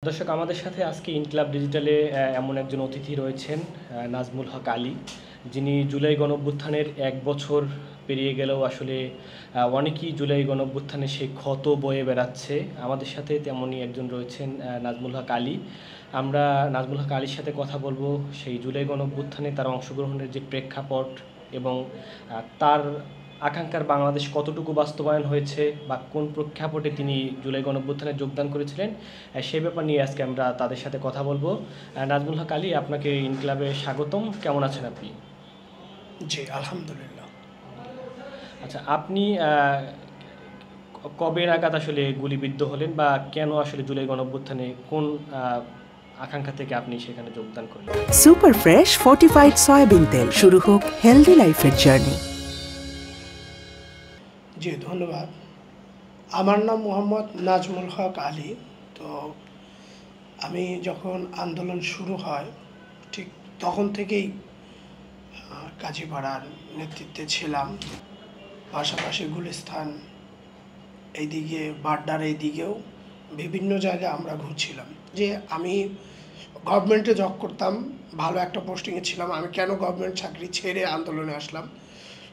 দর্শক, আমাদের সাথে আজকে ইনকিলাব ডিজিটালে এমন একজন অতিথি রয়েছেন, নাজমুল হক আলী, যিনি জুলাই গণঅভ্যুত্থানের ১ বছর পেরিয়ে গেলেও আসলে অনেকেই জুলাই গণঅভ্যুত্থানে সেই ক্ষত বয়ে বেড়াচ্ছে। আমাদের সাথে তেমনই একজন রয়েছেন নাজমুল হক আলী। আমরা নাজমুল হক আলীর সাথে কথা বলবো সেই জুলাই গণঅভ্যুত্থানে তার অংশগ্রহণের যে প্রেক্ষাপট এবং তার আকাঙ্ক্ষার বাংলাদেশ কতটুকু বাস্তবায়ন হয়েছে বা কোন প্রেক্ষাপটে তিনি জুলাই গণঅভ্যুত্থানে যোগদান করেছিলেন, সেই ব্যাপার নিয়ে আজকে আমরা তাদের সাথে কথা বলবো। নাজমুল হক আলী, আপনাকে ইনকিলাবে স্বাগতম। কেমন আছেন আপনি? জি, আলহামদুলিল্লাহ। আচ্ছা, আপনি কবে নাগাদ আসলে গুলিবিদ্ধ হলেন বা কেন আসলে জুলাই গণঅভ্যুত্থানে কোন আকাঙ্ক্ষা থেকে আপনি সেখানে যোগদান করলেন? সুপার ফ্রেশ ফর্টিফাইড সয়াবিন তেল, শুরু হোক হেলদি লাইফের জার্নি। জি, ধন্যবাদ। আমার নাম মোহাম্মদ নাজমুল হক আলী। তো আমি যখন আন্দোলন শুরু হয় ঠিক তখন থেকেই কাজীপাড়ার নেতৃত্বে ছিলাম। পাশাপাশি গুলিস্তান, এইদিকে বাড্ডার এইদিকেও বিভিন্ন জায়গায় আমরা ঘুরছিলাম। যে আমি গভর্নমেন্টে জব করতাম, ভালো একটা পোস্টিংয়ে ছিলাম, আমি কেন গভর্নমেন্ট চাকরি ছেড়ে আন্দোলনে আসলাম,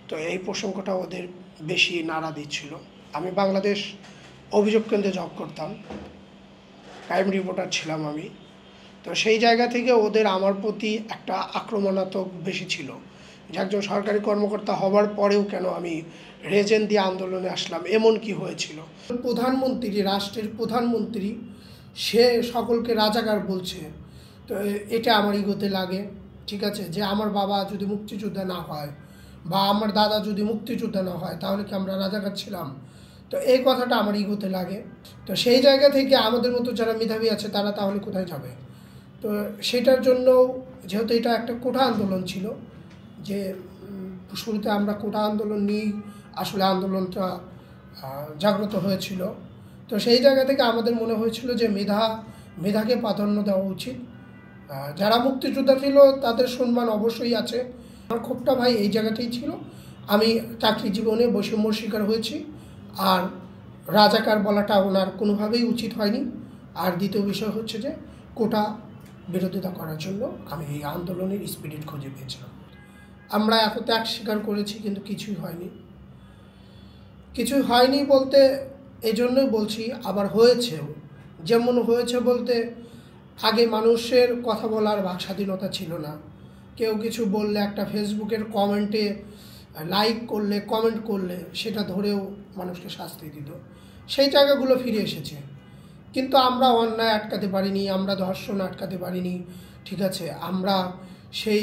তো এই প্রসঙ্গটা ওদের বেশি নাড়া দিচ্ছিল। আমি বাংলাদেশ অভিযোগ কেন্দ্রে জব করতাম, ক্রাইম রিপোর্টার ছিলাম আমি। তো সেই জায়গা থেকে ওদের আমার প্রতি একটা আক্রমণাত্মক বেশি ছিল যে একজন সরকারি কর্মকর্তা হওয়ার পরেও কেন আমি রেজেন দিয়ে আন্দোলনে আসলাম, এমন কি হয়েছিল। প্রধানমন্ত্রী, রাষ্ট্রের প্রধানমন্ত্রী, সে সকলকে রাজাকার বলছে। তো এটা আমার ইগোতে লাগে। ঠিক আছে, যে আমার বাবা যদি মুক্তিযোদ্ধা না হয় বা আমার দাদা যদি মুক্তিযোদ্ধা না হয় তাহলে কি আমরা রাজাকার ছিলাম? তো এই কথাটা আমার ইগোতে লাগে। তো সেই জায়গা থেকে আমাদের মতো যারা মেধাবী আছে তারা তাহলে কোথায় যাবে? তো সেটার জন্য, যেহেতু এটা একটা কোটা আন্দোলন ছিল, যে শুরুতে আমরা কোটা আন্দোলন নিয়েই আসলে আন্দোলনটা জাগ্রত হয়েছিল। তো সেই জায়গা থেকে আমাদের মনে হয়েছিল যে মেধাকে প্রাধান্য দেওয়া উচিত। যারা মুক্তিযোদ্ধা ছিল তাদের সম্মান অবশ্যই আছে। আমার ক্ষোভটা ভাই এই জায়গাতেই ছিল। আমি চাকরি জীবনে বৈষম্যর শিকার হয়েছি, আর রাজাকার বলাটা ওনার কোনোভাবেই উচিত হয়নি। আর দ্বিতীয় বিষয় হচ্ছে যে কোটা বিরোধিতা করার জন্য আমি এই আন্দোলনের স্পিরিট খুঁজে পেয়েছিলাম। আমরা এত ত্যাগ স্বীকার করেছি কিন্তু কিছুই হয়নি বলতে এই জন্যই বলছি, আবার হয়েছেও। যেমন হয়েছে বলতে, আগে মানুষের কথা বলার বাক স্বাধীনতা ছিল না। কেউ কিছু বললে একটা ফেসবুকের কমেন্টে লাইক করলে, কমেন্ট করলে সেটা ধরেও মানুষকে শাস্তি দিত। সেই জায়গাগুলো ফিরে এসেছে, কিন্তু আমরা অন্যায় আটকাতে পারিনি, আমরা ধর্ষণ আটকাতে পারিনি। ঠিক আছে, আমরা সেই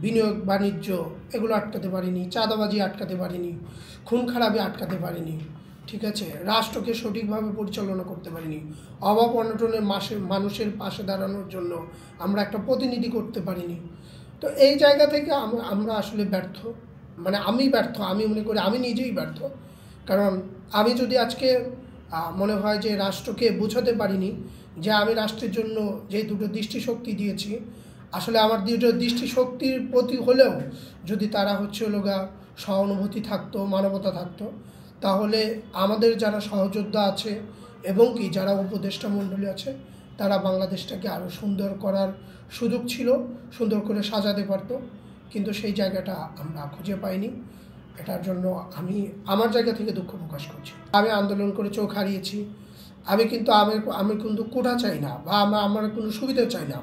বিনিয়োগ বাণিজ্য এগুলো আটকাতে পারিনি, চাঁদাবাজি আটকাতে পারিনি, খুন খারাপি আটকাতে পারিনি। ঠিক আছে, রাষ্ট্রকে সঠিকভাবে পরিচালনা করতে পারিনি, অভাব অনটনের মানুষের পাশে দাঁড়ানোর জন্য আমরা একটা প্রতিনিধি করতে পারিনি। তো এই জায়গা থেকে আমরা আসলে ব্যর্থ। মানে আমি মনে করি আমি নিজেই ব্যর্থ। কারণ আমি যদি আজকে মনে হয় যে রাষ্ট্রকে বোঝাতে পারিনি যে আমি রাষ্ট্রের জন্য যে দুটো দৃষ্টিশক্তি দিয়েছি, আসলে আমার দুটো দৃষ্টিশক্তির প্রতি হলেও যদি তারা সহানুভূতি থাকতো, মানবতা থাকতো, তাহলে আমাদের যারা সহযোদ্ধা আছে এবং কি যারা উপদেষ্টা মণ্ডলী আছে তারা বাংলাদেশটাকে আরও সুন্দর করার সুযোগ ছিল, সুন্দর করে সাজাতে পারতো। কিন্তু সেই জায়গাটা আমরা খুঁজে পাইনি। এটার জন্য আমি আমার জায়গা থেকে দুঃখ প্রকাশ করছি। আমি আন্দোলন করে চোখ হারিয়েছি। আমি কিন্তু কোটা চাই না বা আমার কোনো সুবিধা চাই না।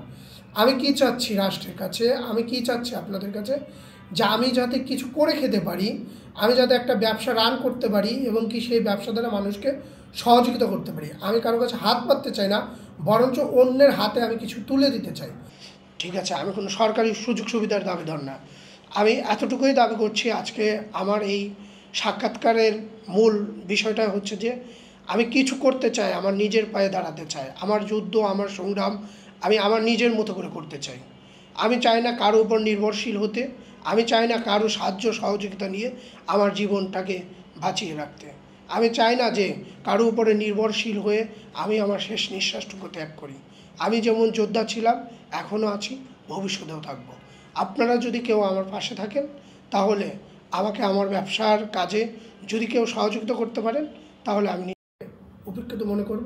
আমি কি চাচ্ছি রাষ্ট্রের কাছে, আমি কি চাচ্ছি আপনাদের কাছে, যে আমি যাতে কিছু করে খেতে পারি, আমি যাতে একটা ব্যবসা রান করতে পারি এবং কি সেই ব্যবসা দ্বারা মানুষকে সহযোগিতা করতে পারি। আমি কারো কাছে হাত পাততে চাই না, বরঞ্চ অন্যের হাতে আমি কিছু তুলে দিতে চাই। ঠিক আছে, আমি কোনো সরকারি সুযোগ সুবিধার দাবিদার না। আমি এতটুকুই দাবি করছি, আজকে আমার এই সাক্ষাৎকারের মূল বিষয়টা হচ্ছে যে আমি কিছু করতে চাই, আমার নিজের পায়ে দাঁড়াতে চাই। আমার যুদ্ধ, আমার সংগ্রাম আমি আমার নিজের মতো করে করতে চাই। আমি চাই না কারো উপর নির্ভরশীল হতে, আমি চাই না কারো সাহায্য সহযোগিতা নিয়ে আমার জীবনটাকে বাঁচিয়ে রাখতে। আমি চাই না যে কারো উপরে নির্ভরশীল হয়ে আমি আমার শেষ নিঃশ্বাসটুকু ত্যাগ করি। আমি যেমন যোদ্ধা ছিলাম, এখনও আছি, ভবিষ্যতেও থাকবো। আপনারা যদি কেউ আমার পাশে থাকেন তাহলে আমাকে আমার ব্যবসার কাজে যদি কেউ সহযোগিতা করতে পারেন তাহলে আমি উপকৃত মনে করব।